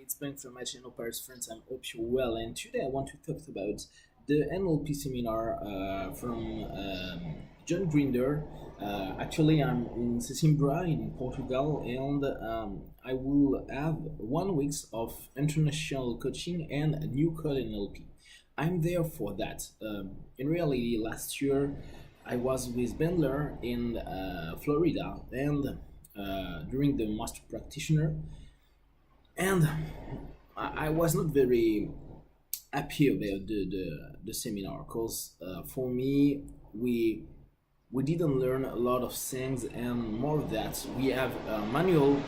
it's Bank from HnOHypnosis, friends. I hope you're well. And today I want to talk about the NLP seminar from John Grinder. Actually, I'm in Sesimbra in Portugal, and I will have 1 week of international coaching and a new code NLP. I'm there for that. In reality, last year I was with Bandler in Florida, and during the Master Practitioner, and I was not very happy about the seminar because for me we didn't learn a lot of things, and more of that we have a manual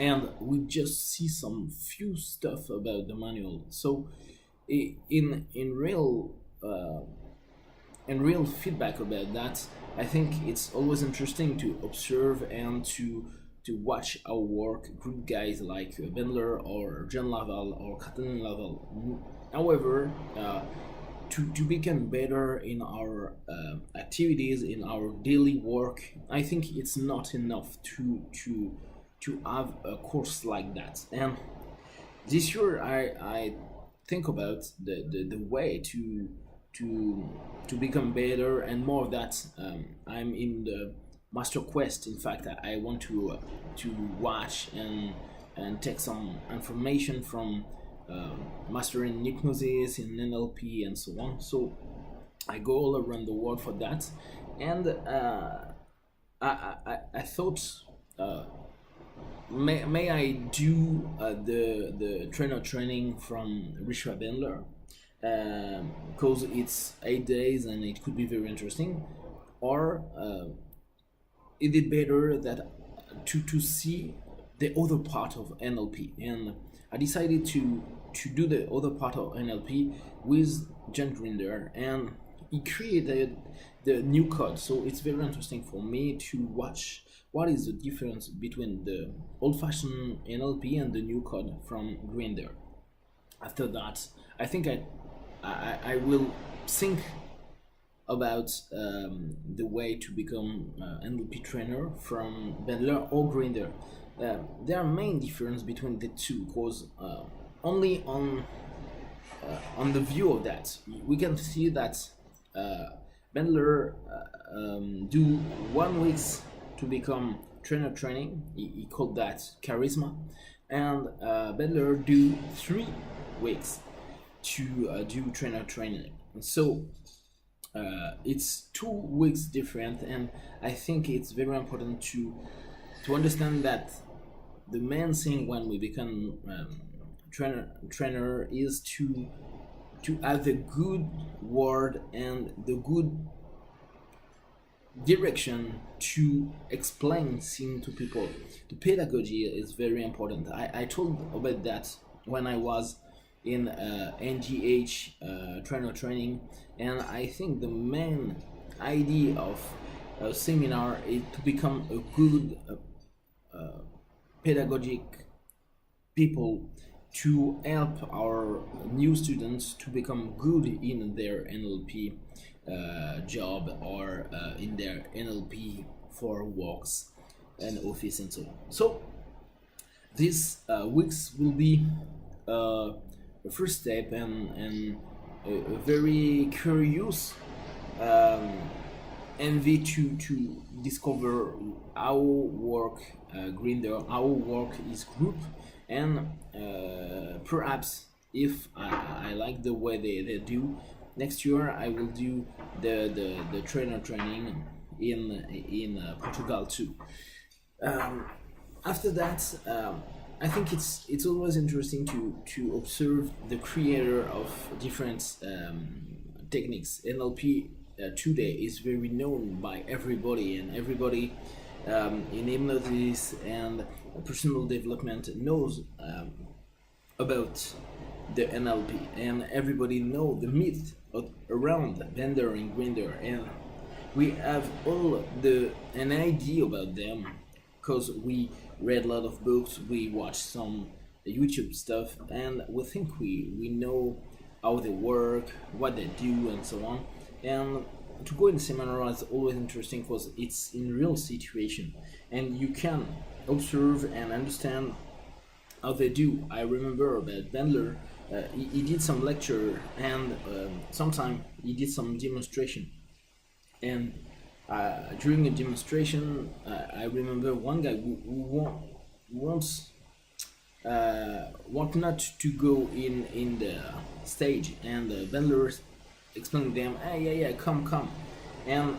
and we just see some few stuff about the manual. So in real feedback about that, I think it's always interesting to observe and to watch our work, group guys like Bandler or John Laval or Catalin Laval. However, to become better in our activities, in our daily work, I think it's not enough to have a course like that. And this year I think about the way to become better and more of that. I'm in the master quest. In fact, I want to watch and take some information from mastering hypnosis in NLP and so on. So I go all around the world for that, and I thought, may I do the trainer training from Richard Bandler, because it's 8 days and it could be very interesting, or is it better that to see the other part of NLP? And I decided to do the other part of NLP with John Grinder, and he created the new code. So it's very interesting for me to watch what is the difference between the old-fashioned NLP and the new code from Grinder. After that, I think I will think about the way to become NLP trainer from Bandler or Grinder. There are main difference between the two, because only on the view of that we can see that Bandler do 1 week to become trainer training. He called that charisma, and Bandler do 3 weeks to do trainer training. So it's 2 weeks different, and I think it's very important to understand that the main thing when we become trainer is to have the good word and the good direction to explain things to people. The pedagogy is very important. I told about that when I was in NGH trainer training, and I think the main idea of a seminar is to become a good pedagogic people, to help our new students to become good in their NLP job, or in their NLP for walks and office and so on. So these weeks will be a first step and a very curious envy to discover how work Grinder, how work is group, and perhaps if I like the way they do, next year I will do the trainer training in Portugal too. After that, I think it's always interesting to observe the creator of different techniques. NLP today is very known by everybody, and everybody in hypnosis and personal development knows about the NLP, and everybody know the myth around Bandler and Grinder, and we have all an idea about them because we read a lot of books, we watch some YouTube stuff, and we think we know how they work, what they do, and so on. And to go in seminar is always interesting because it's in real situation, and you can observe and understand how they do. I remember that Bandler, he did some lecture, and sometime he did some demonstration. And during a demonstration, I remember one guy who wants want not to go in the stage, and Bandler explained to them, hey, yeah, come. And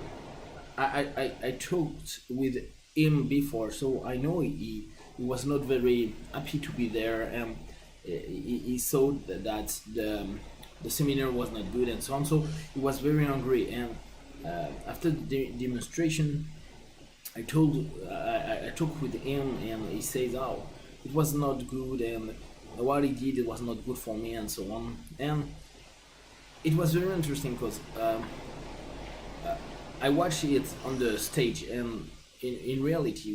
I talked with him before, so I know he was not very happy to be there, and he saw that the seminar was not good and so on. So he was very angry, and after the demonstration, I talked with him, and he says, "Oh, it was not good, and what he did, it was not good for me, and so on." And it was very interesting because I watched it on the stage, and in reality,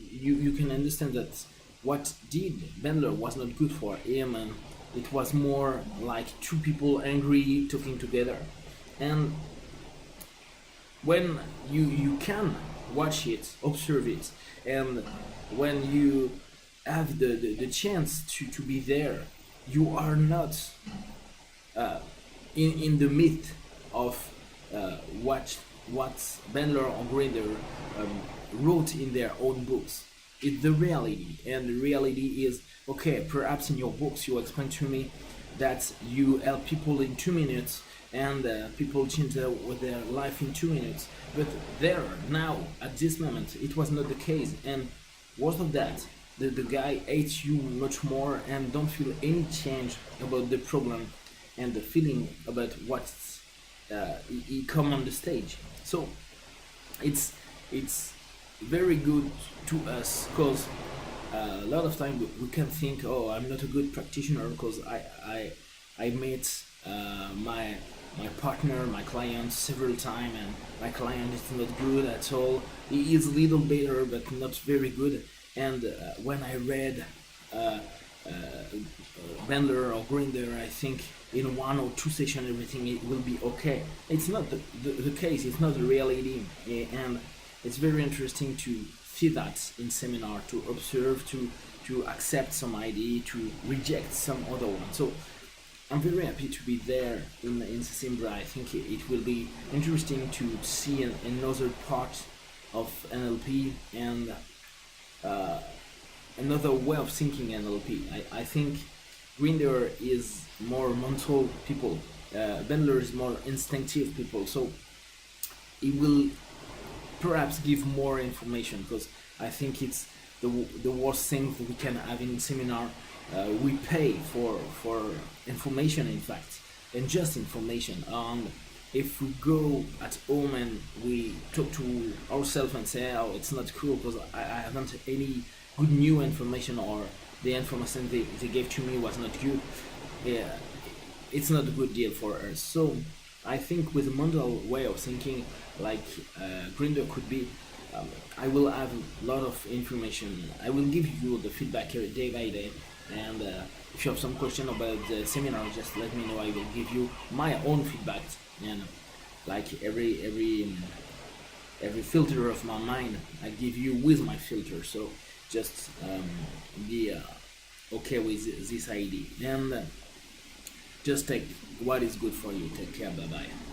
you can understand that what did Bandler was not good for him, and it was more like two people angry talking together. And when you can watch it, observe it, and when you have the chance to be there, you are not in the myth of what Bandler or Grinder wrote in their own books. It's the reality, and the reality is, okay, perhaps in your books you explain to me that you help people in 2 minutes, and people change their life in 2 minutes, but there, now, at this moment, it was not the case. And worse of that, the guy hates you much more and don't feel any change about the problem and the feeling about what he come on the stage. So it's very good to us, because a lot of time we can think, oh, I'm not a good practitioner because I met my partner, my client, several times, and my client is not good at all. He is a little better, but not very good. And when I read Bandler or Grinder, I think in 1 or 2 sessions everything it will be okay. It's not the case. It's not the reality, and it's very interesting to see that in seminar, to observe, to accept some idea, to reject some other one. So I'm very happy to be there in Simbra. I think it will be interesting to see another part of NLP and another way of thinking NLP. I think Grinder is more mental people. Bandler is more instinctive people. So it will perhaps give more information, because I think it's the worst thing that we can have in seminar. We pay for information, in fact, and just information. If we go at home and we talk to ourselves and say, oh, it's not cool because I haven't any good new information, or the information they gave to me was not good, yeah, it's not a good deal for us. So I think with a mental way of thinking, like Grinder could be, I will have a lot of information. I will give you the feedback day by day, and if you have some question about the seminar, just let me know. I will give you my own feedback, and like every filter of my mind, I give you with my filter. So just be okay with this idea, and just take what is good for you. Take care. Bye bye.